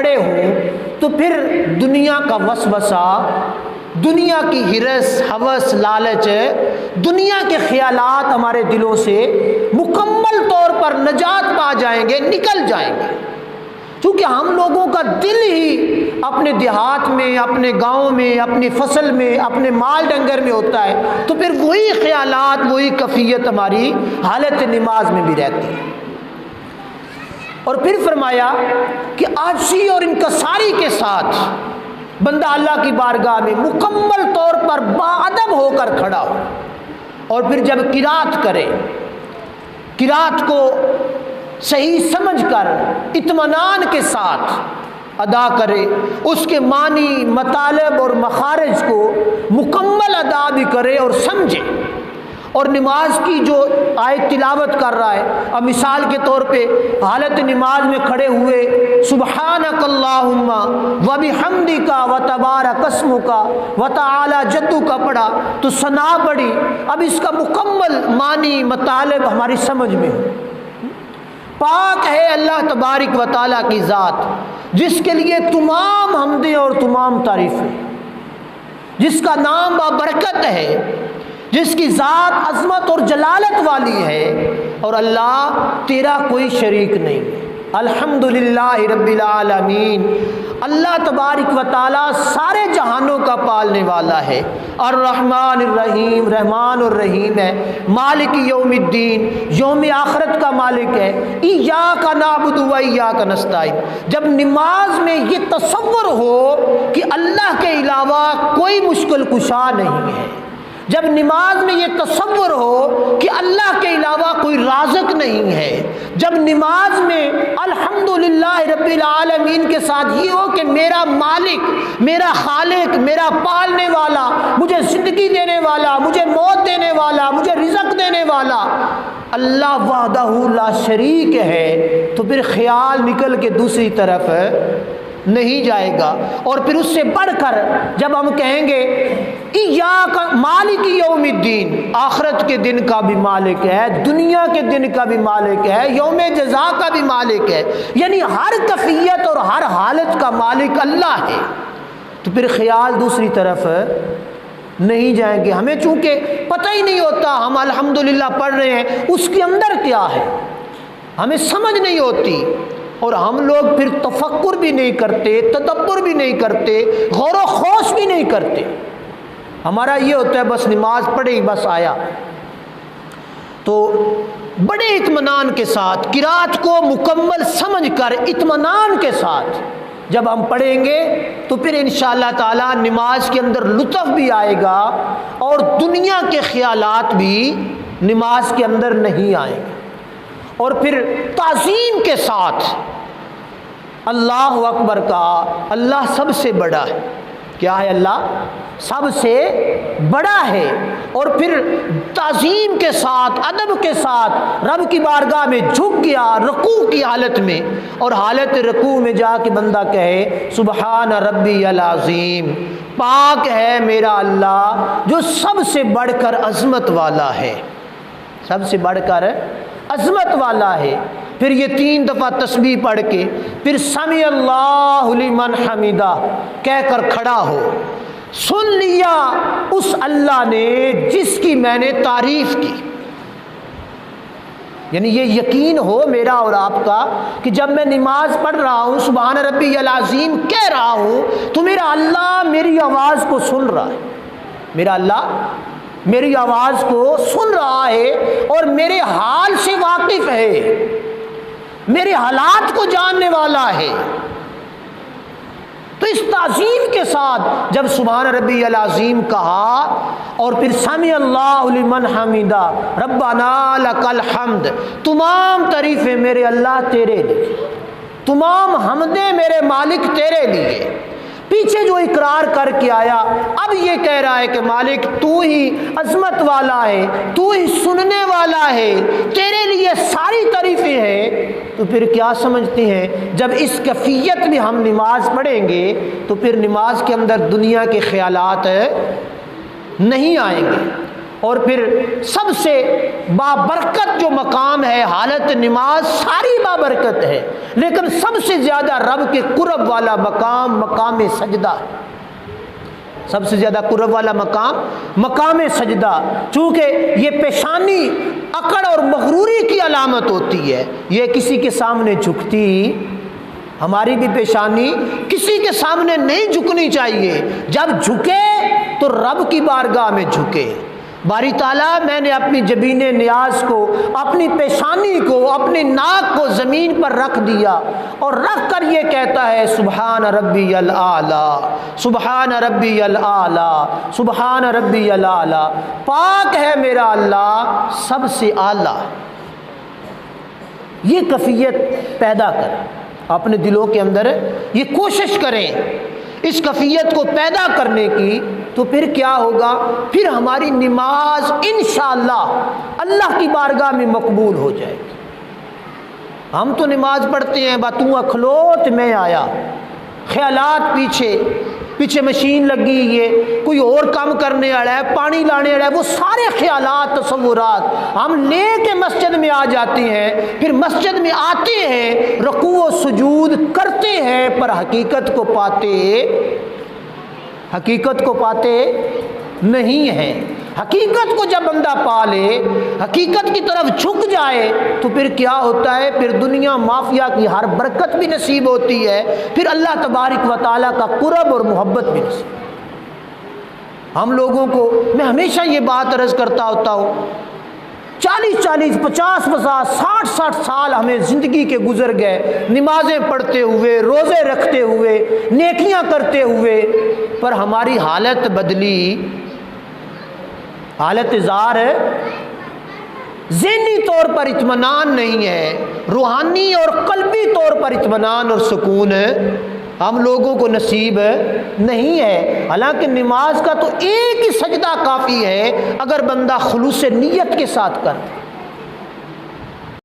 کھڑے ہوں تو پھر دنیا کا وسوسہ، دنیا کی ہرس، ہوس، لالچ، دنیا کے خیالات ہمارے دلوں سے مکمل طور پر نجات پا جائیں گے، نکل جائیں گے۔ چونکہ ہم لوگوں کا دل ہی اپنے دیہات میں، اپنے گاؤں میں، اپنی فصل میں، اپنے مال ڈنگر میں ہوتا ہے، تو پھر وہی خیالات، وہی کیفیت ہماری حالت نماز میں بھی رہتی ہے۔ اور پھر فرمایا کہ عاجزی اور انکساری کے ساتھ بندہ اللہ کی بارگاہ میں مکمل طور پر باادب ہو کر کھڑا ہو، اور پھر جب قرات کرے، قرات کو صحیح سمجھ کر اطمینان کے ساتھ ادا کرے، اس کے معنی، مطالب اور مخارج کو مکمل ادا بھی کرے اور سمجھے، اور نماز کی جو آیت تلاوت کر رہا ہے، اب مثال کے طور پہ حالت نماز میں کھڑے ہوئے سبحانک اللہم وبحمدک وتبارک اسمک وتعالی جدک پڑھا تو ثنا پڑھی، اب اس کا مکمل معنی، مطالب ہماری سمجھ میں ہو۔ پاک ہے اللہ تبارک و تعالیٰ کی ذات، جس کے لیے تمام حمدیں اور تمام تعریفیں، جس کا نام بابرکت ہے، جس کی ذات عظمت اور جلالت والی ہے، اور اللہ تیرا کوئی شریک نہیں ہے۔ الحمدللہ رب العالمین، اللہ تبارک و تعالیٰ سارے جہانوں کا پالنے والا ہے، الرحمن الرحیم، رحمان الرحیم ہے، مالک یوم الدین، یوم آخرت کا مالک ہے، ایاک نعبد و ایاک نستعین۔ جب نماز میں یہ تصور ہو کہ اللہ کے علاوہ کوئی مشکل کشا نہیں ہے، جب نماز میں یہ تصور ہو کہ اللہ کے علاوہ کوئی رازق نہیں ہے، جب نماز میں الحمدللہ رب العالمین کے ساتھ یہ ہو کہ میرا مالک، میرا خالق، میرا پالنے والا، مجھے زندگی دینے والا، مجھے موت دینے والا، مجھے رزق دینے والا اللہ وحدہ لا شریک ہے، تو پھر خیال نکل کے دوسری طرف نہیں جائے گا۔ اور پھر اس سے بڑھ کر جب ہم کہیں گے ایاک مالک یوم الدین، آخرت کے دن کا بھی مالک ہے، دنیا کے دن کا بھی مالک ہے، یوم جزا کا بھی مالک ہے، یعنی ہر کیفیت اور ہر حالت کا مالک اللہ ہے، تو پھر خیال دوسری طرف نہیں جائیں گے۔ ہمیں چونکہ پتہ ہی نہیں ہوتا، ہم الحمدللہ پڑھ رہے ہیں، اس کے اندر کیا ہے ہمیں سمجھ نہیں ہوتی، اور ہم لوگ پھر تفکر بھی نہیں کرتے، تدبر بھی نہیں کرتے، غور و خوض بھی نہیں کرتے۔ ہمارا یہ ہوتا ہے بس نماز پڑھی بس آیا۔ تو بڑے اطمینان کے ساتھ قرات کو مکمل سمجھ کر اطمینان کے ساتھ جب ہم پڑھیں گے تو پھر انشاءاللہ تعالی نماز کے اندر لطف بھی آئے گا، اور دنیا کے خیالات بھی نماز کے اندر نہیں آئیں گے، اور پھر تعظیم کے ساتھ اللہ اکبر کا، اللہ سب سے بڑا ہے، کیا ہے؟ اللہ سب سے بڑا ہے، اور پھر تعظیم کے ساتھ، ادب کے ساتھ رب کی بارگاہ میں جھک گیا رکوع کی حالت میں، اور حالت رکوع میں جا کے بندہ کہے سبحان ربی العظیم، پاک ہے میرا اللہ جو سب سے بڑھ کر عظمت والا ہے، سب سے بڑھ کر عظمت والا ہے۔ پھر یہ 3 دفعہ تسبیح پڑھ کے پھر سمع اللہ لمن حمیدہ کہہ کر کھڑا ہو، سن لیا اس اللہ نے جس کی میں نے تعریف کی، یعنی یہ یقین ہو میرا اور آپ کا کہ جب میں نماز پڑھ رہا ہوں سبحان ربی العظیم کہہ رہا ہوں تو میرا اللہ میری آواز کو سن رہا ہے، میرا اللہ میری آواز کو سن رہا ہے اور میرے حال سے واقف ہے، میرے حالات کو جاننے والا ہے۔ تو اس تعظیم کے ساتھ جب سبحان ربی العظیم کہا اور پھر سمع اللہ لمن حمیدہ ربنا لک الحمد، تمام تعریفیں میرے اللہ تیرے لیے، تمام حمدیں میرے مالک تیرے لیے۔ پیچھے جو اقرار کر کے آیا اب یہ کہہ رہا ہے کہ مالک تو ہی عظمت والا ہے، تو ہی سننے والا ہے، تیرے لیے ساری تعریفیں ہیں۔ تو پھر کیا سمجھتے ہیں جب اس کیفیت میں ہم نماز پڑھیں گے تو پھر نماز کے اندر دنیا کے خیالات نہیں آئیں گے، اور پھر سب سے بابرکت جو مقام ہے حالت نماز، ساری بابرکت ہے، لیکن سب سے زیادہ رب کے قرب والا مقام مقام سجدہ ہے۔ سب سے زیادہ قرب والا مقام سجدہ، چونکہ یہ پیشانی اکڑ اور مغروری کی علامت ہوتی ہے، یہ کسی کے سامنے جھکتی، ہماری بھی پیشانی کسی کے سامنے نہیں جھکنی چاہیے، جب جھکے تو رب کی بارگاہ میں جھکے۔ باری تعالیٰ میں نے اپنی جبین نیاز کو، اپنی پیشانی کو، اپنی ناک کو زمین پر رکھ دیا اور رکھ کر یہ کہتا ہے سبحان ربی الاعلیٰ، سبحان ربی الاعلیٰ، سبحان ربی الاعلیٰ، پاک ہے میرا اللہ سب سے اعلیٰ۔ یہ کیفیت پیدا کریں اپنے دلوں کے اندر، یہ کوشش کریں اس کیفیت کو پیدا کرنے کی، تو پھر کیا ہوگا؟ پھر ہماری نماز انشاءاللہ اللہ کی بارگاہ میں مقبول ہو جائے گی۔ ہم تو نماز پڑھتے ہیں باتوں اکھلوت میں آیا، خیالات پیچھے مشین لگی ہے، کوئی اور کام کرنے والا ہے، پانی لانے والا ہے، وہ سارے خیالات تصورات ہم لے کے مسجد میں آ جاتے ہیں، پھر مسجد میں آتے ہیں، رکوع و سجود کرتے ہیں، پر حقیقت کو پاتے نہیں ہیں۔ حقیقت کو جب بندہ پا لے، حقیقت کی طرف جھک جائے، تو پھر کیا ہوتا ہے؟ پھر دنیا مافیا کی ہر برکت بھی نصیب ہوتی ہے، پھر اللہ تبارک و تعالیٰ کا قرب اور محبت بھی نصیب۔ ہم لوگوں کو میں ہمیشہ یہ بات عرض کرتا ہوتا ہوں، 40 50 60 سال ہمیں زندگی کے گزر گئے نمازیں پڑھتے ہوئے، روزے رکھتے ہوئے، نیکیاں کرتے ہوئے، پر ہماری حالت بدلی، حالت زار ہے، ذہنی طور پر اطمینان نہیں ہے، روحانی اور قلبی طور پر اطمینان اور سکون ہم لوگوں کو نصیب نہیں ہے۔ حالانکہ نماز کا تو ایک ہی سجدہ کافی ہے، اگر بندہ خلوص نیت کے ساتھ کرے۔